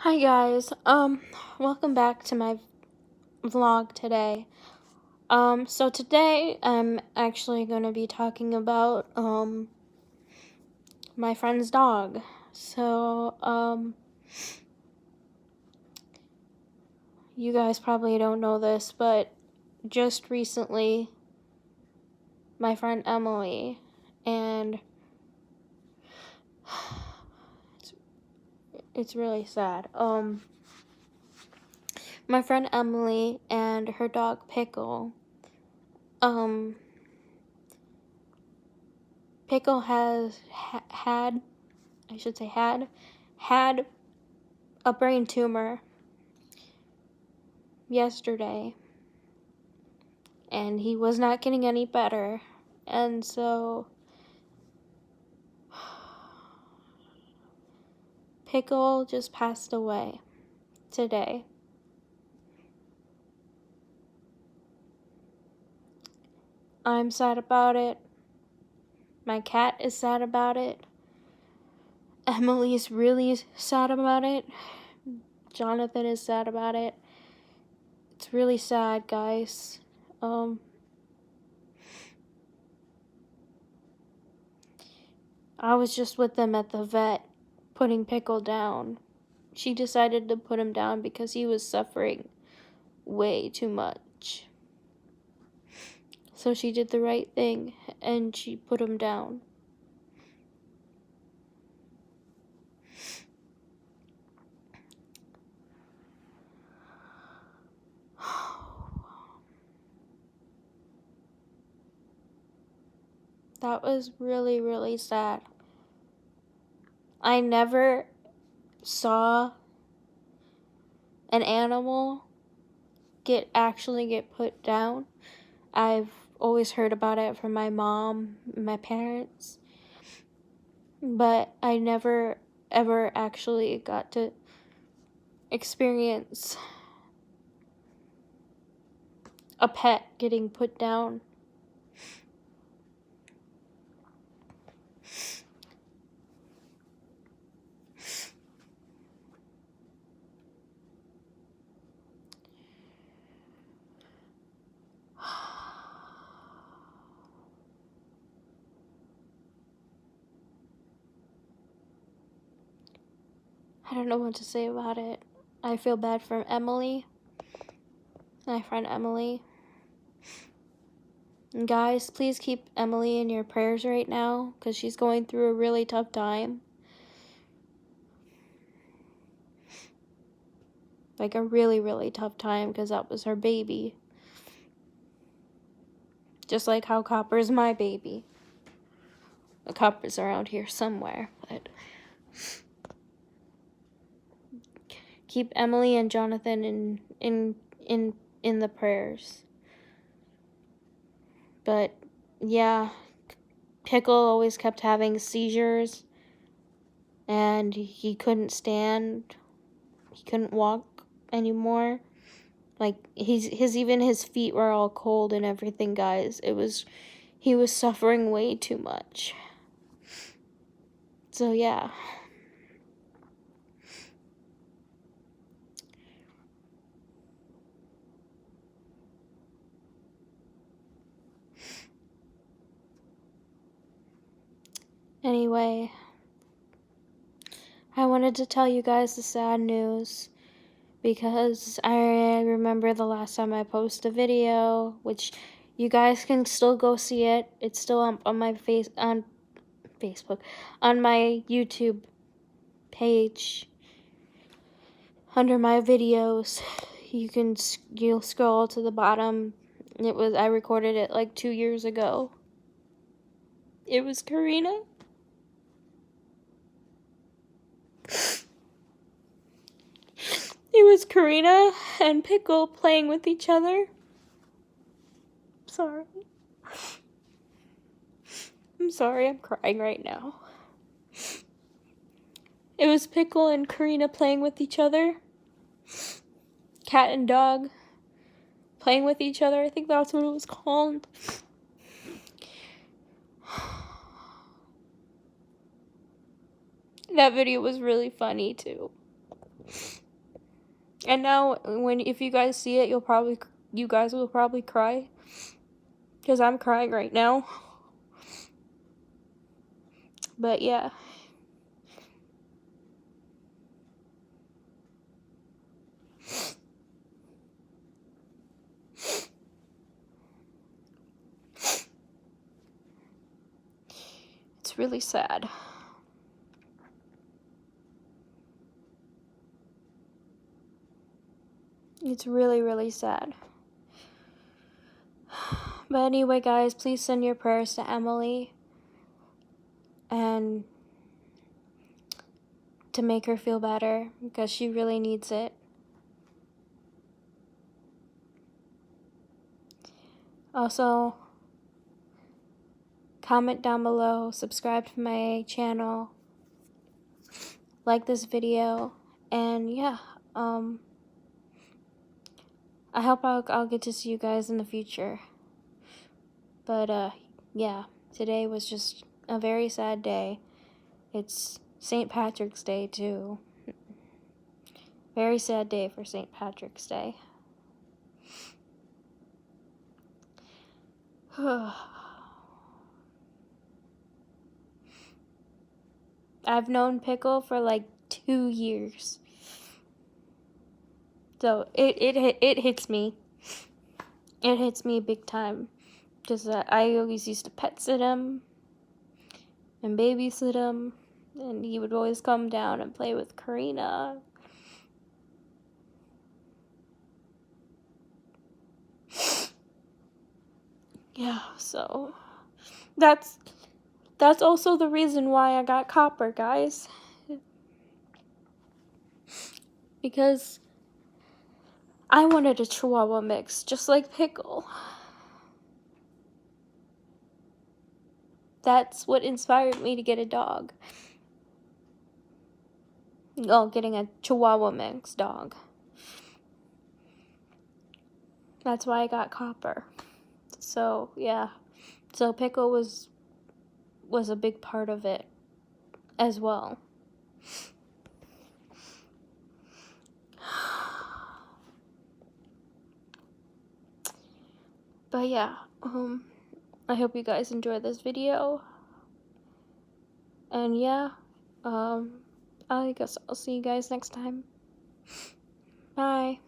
Hi guys, welcome back to my vlog today. So today I'm actually going to be talking about, my friend's dog. So, you guys probably don't know this, but just recently, my friend Emily, and it's really sad, my friend Emily and her dog Pickle, Pickle had a brain tumor yesterday, and he was not getting any better, and so Pickle just passed away today. I'm sad about it. My cat is sad about it. Emily's really sad about it. Jonathan is sad about it. It's really sad, guys. I was just with them at the vet, putting Pickle down. She decided to put him down because he was suffering way too much. So she did the right thing, and she put him down. That was really, really sad. I never saw an animal actually get put down. I've always heard about it from my mom, my parents, but I never ever actually got to experience a pet getting put down. I don't know what to say about it. I feel bad for Emily, my friend Emily. And guys, please keep Emily in your prayers right now, because she's going through a really tough time. Like a really, really tough time, because that was her baby. Just like how Copper's my baby. The Copper's around here somewhere, but keep Emily and Jonathan in the prayers. But yeah, Pickle always kept having seizures, and he couldn't stand. He couldn't walk anymore. Like even his feet were all cold and everything, guys. He was suffering way too much. So yeah. Anyway, I wanted to tell you guys the sad news, because I remember the last time I posted a video, which you guys can still go see it. It's still on my Facebook, on my YouTube page, under my videos. You'll scroll to the bottom. I recorded it like 2 years ago. It was Karina. It was Karina and Pickle playing with each other. Sorry. I'm sorry, I'm crying right now. It was Pickle and Karina playing with each other. Cat and dog playing with each other. I think that's what it was called. That video was really funny too. And now, if you guys see it, you guys will probably cry. Because I'm crying right now. But yeah. It's really sad. It's really, really sad. But anyway, guys, please send your prayers to Emily. And to make her feel better, because she really needs it. Also, comment down below, subscribe to my channel, like this video, and yeah, I hope I'll get to see you guys in the future. But yeah, today was just a very sad day. It's St. Patrick's Day too. Very sad day for St. Patrick's Day. I've known Pickle for like 2 years. So it hits me. It hits me big time. Because I always used to pet sit him and babysit him. And he would always come down and play with Karina. Yeah, so that's also the reason why I got Copper, guys. Because I wanted a Chihuahua mix, just like Pickle. That's what inspired me to get a dog. Oh, getting a Chihuahua mix dog. That's why I got Copper. So, yeah. So Pickle was a big part of it as well. But yeah, I hope you guys enjoyed this video. And yeah, I guess I'll see you guys next time. Bye.